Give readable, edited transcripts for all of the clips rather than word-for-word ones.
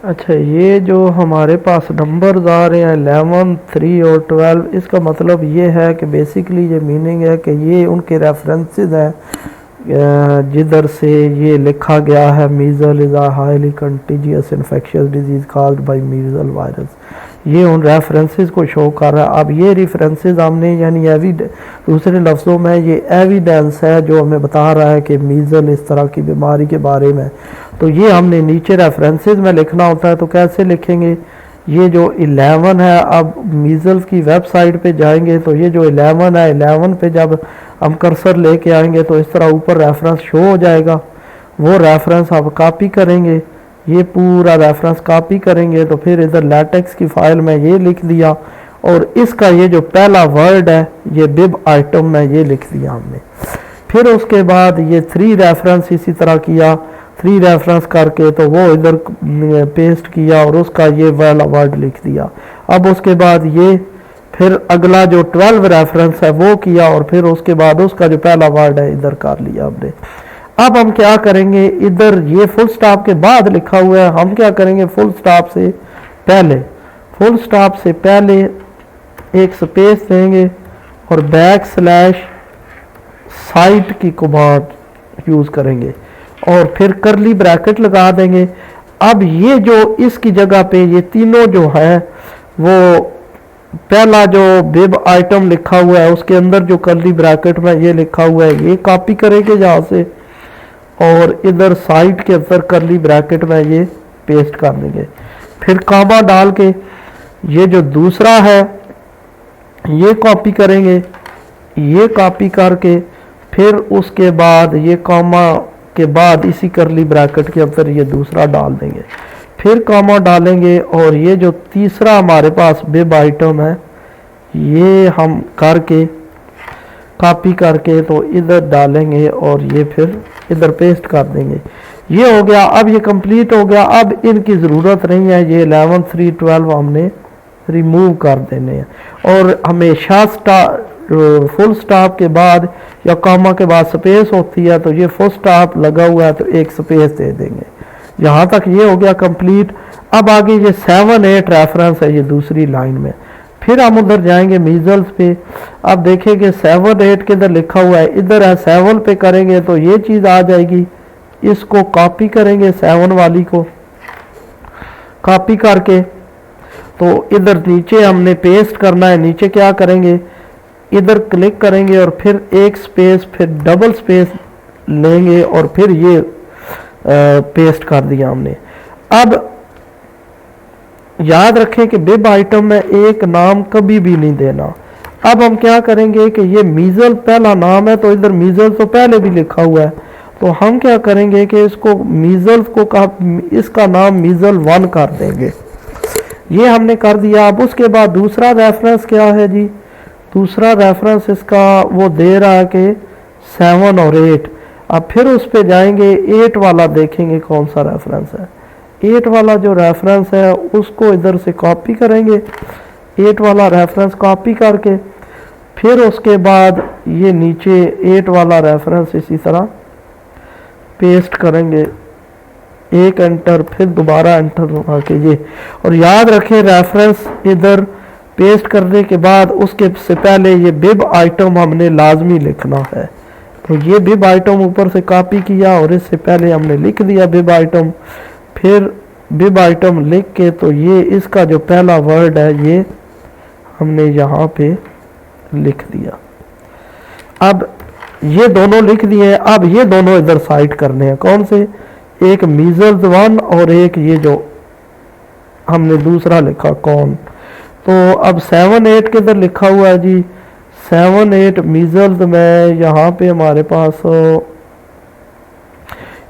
अच्छा, ये जो हमारे पास नंबर्स आ रहे हैं 11, 3 और 12, इसका मतलब ये है कि बेसिकली ये मीनिंग है कि ये उनके रेफरेंसेस हैं जिधर से ये लिखा गया है measles is a highly contagious infectious disease caused by measles virus. ये उन रेफरेंसेस को शो कर रहा है। अब ये रेफरेंसेस हमने यानी दूसरे लफ्ज़ों में ये एविडेंस है जो हमें बता रहा है कि मीजल इस तरह की बीमारी के बारे में। तो ये हमने नीचे रेफरेंसेस में लिखना होता है। तो कैसे लिखेंगे? ये जो 11 है, अब मीजल्स की वेबसाइट पे जाएंगे तो ये जो 11 है, 11 पे जब हम कर्सर लेके आएंगे तो इस तरह ऊपर रेफरेंस शो हो जाएगा। वो रेफरेंस आप कॉपी करेंगे, ये पूरा रेफरेंस कॉपी करेंगे तो फिर इधर लैटेक्स की फाइल में ये लिख दिया और इसका ये जो पहला वर्ड है ये बिब आइटम में ये लिख दिया हमने। फिर उसके बाद ये 3 रेफरेंस इसी तरह किया, 3 रेफरेंस करके तो वो इधर पेस्ट किया और उसका ये वाला वर्ड लिख दिया। अब उसके बाद ये फिर अगला जो 12 रेफरेंस है वो किया और फिर उसके बाद उसका जो पहला वर्ड है इधर कर लिया हमने। अब हम क्या करेंगे, इधर ये फुल स्टॉप के बाद लिखा हुआ है, हम क्या करेंगे फुल स्टॉप से पहले एक स्पेस देंगे और बैक स्लैश साइट की कमांड यूज करेंगे और फिर करली ब्रैकेट लगा देंगे। अब ये जो इसकी जगह पे ये तीनों जो है वो पहला जो बिब आइटम लिखा हुआ है उसके अंदर जो करली ब्रैकेट में ये लिखा हुआ है ये कॉपी करेंगे यहाँ से और इधर साइट के अंदर करली ब्रैकेट में ये पेस्ट कर देंगे। फिर कामा डाल के ये जो दूसरा है ये कॉपी करेंगे, ये कॉपी करके फिर उसके बाद ये कामा के बाद इसी करली ब्रैकेट के अंदर ये दूसरा डाल देंगे, फिर कामा डालेंगे और ये जो तीसरा हमारे पास बिब आइटम है ये हम करके कॉपी करके तो इधर डालेंगे और ये फिर इधर पेस्ट कर देंगे। ये हो गया। अब ये कंप्लीट हो गया। अब इनकी ज़रूरत नहीं है, ये 11, 3, 12 हमने रिमूव कर देने हैं और हमेशा फुल स्टॉप के बाद या कॉमा के बाद स्पेस होती है तो ये फुल स्टॉप लगा हुआ है तो एक स्पेस दे देंगे। यहाँ तक ये हो गया कंप्लीट। अब आगे ये 7, 8 रेफरेंस है ये दूसरी लाइन में। फिर हम उधर जाएंगे मीजल्स पे। अब देखेंगे 7, 8 के इधर लिखा हुआ है, इधर है 7 पे करेंगे तो ये चीज़ आ जाएगी। इसको कॉपी करेंगे, 7 वाली को कॉपी करके तो इधर नीचे हमने पेस्ट करना है। नीचे क्या करेंगे, इधर क्लिक करेंगे और फिर एक स्पेस फिर डबल स्पेस लेंगे और फिर ये पेस्ट कर दिया हमने। अब याद रखें कि बिब आइटम में एक नाम कभी भी नहीं देना। अब हम क्या करेंगे कि ये मीजल पहला नाम है तो इधर मीजल तो पहले भी लिखा हुआ है तो हम क्या करेंगे कि इसको मीजल को इसका नाम मीजल 1 कर देंगे। ये हमने कर दिया। अब उसके बाद दूसरा रेफरेंस क्या है जी, दूसरा रेफरेंस इसका वो दे रहा है कि 7 और 8। अब फिर उस पे जाएंगे, 8 वाला देखेंगे कौन सा रेफरेंस है। 8 वाला जो रेफरेंस है उसको इधर से कॉपी करेंगे, 8 वाला रेफरेंस कॉपी करके फिर उसके बाद ये नीचे 8 वाला रेफरेंस इसी तरह पेस्ट करेंगे, एक एंटर फिर दोबारा एंटर दबा के ये। और याद रखें रेफरेंस इधर पेस्ट करने के बाद उसके से पहले ये बिब आइटम हमने लाजमी लिखना है। तो ये बिब आइटम ऊपर से कॉपी किया और इससे पहले हमने लिख दिया बिब आइटम। फिर बिब आइटम लिख के तो ये इसका जो पहला वर्ड है ये हमने यहाँ पे लिख दिया। अब ये दोनों लिख दिए। अब ये दोनों इधर साइड करने हैं, कौन से, एक मीजल्स 1 और एक ये जो हमने दूसरा लिखा कौन। तो अब 7, 8 के इधर लिखा हुआ है जी 7, 8 मीजल्स में यहाँ पे हमारे पास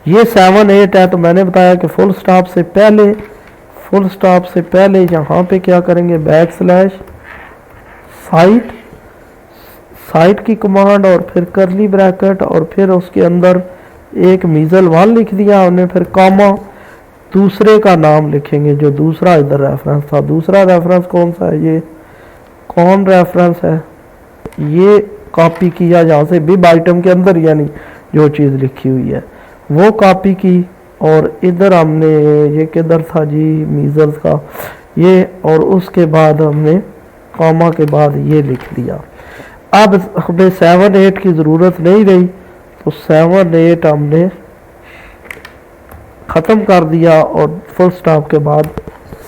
ये 7, 8 है। तो मैंने बताया कि फुल स्टॉप से पहले यहाँ पे क्या करेंगे, बैक स्लैश साइट की कमांड और फिर करली ब्रैकेट और फिर उसके अंदर एक मीजल 1 लिख दिया हमने, फिर कॉमा दूसरे का नाम लिखेंगे जो दूसरा इधर रेफरेंस था। दूसरा रेफरेंस कौन सा है, ये कौन रेफरेंस है, ये कॉपी किया जहाँ से बिब आइटम के अंदर यानी जो चीज़ लिखी हुई है वो कॉपी की और इधर हमने ये किधर था जी, मीजल्स का ये, और उसके बाद हमने कॉमा के बाद ये लिख दिया। अब हमें 7 8 की ज़रूरत नहीं रही, तो 7 8 हमने ख़त्म कर दिया और फुल स्टॉप के बाद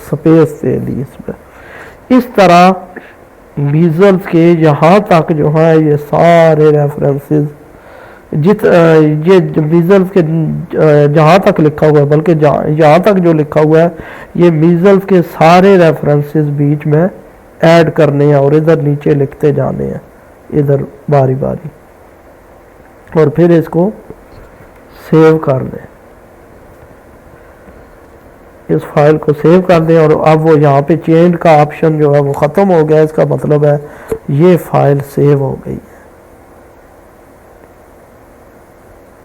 स्पेस दे दी इसमें। इस तरह मीजल्स के यहाँ तक जो है ये सारे रेफरेंसेस ये मीजल्स के जहाँ तक लिखा हुआ है, बल्कि यहाँ तक जो लिखा हुआ है ये मीजल्स के सारे रेफरेंसेस बीच में ऐड करने हैं और इधर नीचे लिखते जाने हैं, इधर बारी बारी, और फिर इसको सेव कर दें, इस फाइल को सेव कर दें। और अब वो यहाँ पे चेंज का ऑप्शन जो है वो ख़त्म हो गया, इसका मतलब है ये फाइल सेव हो गई है।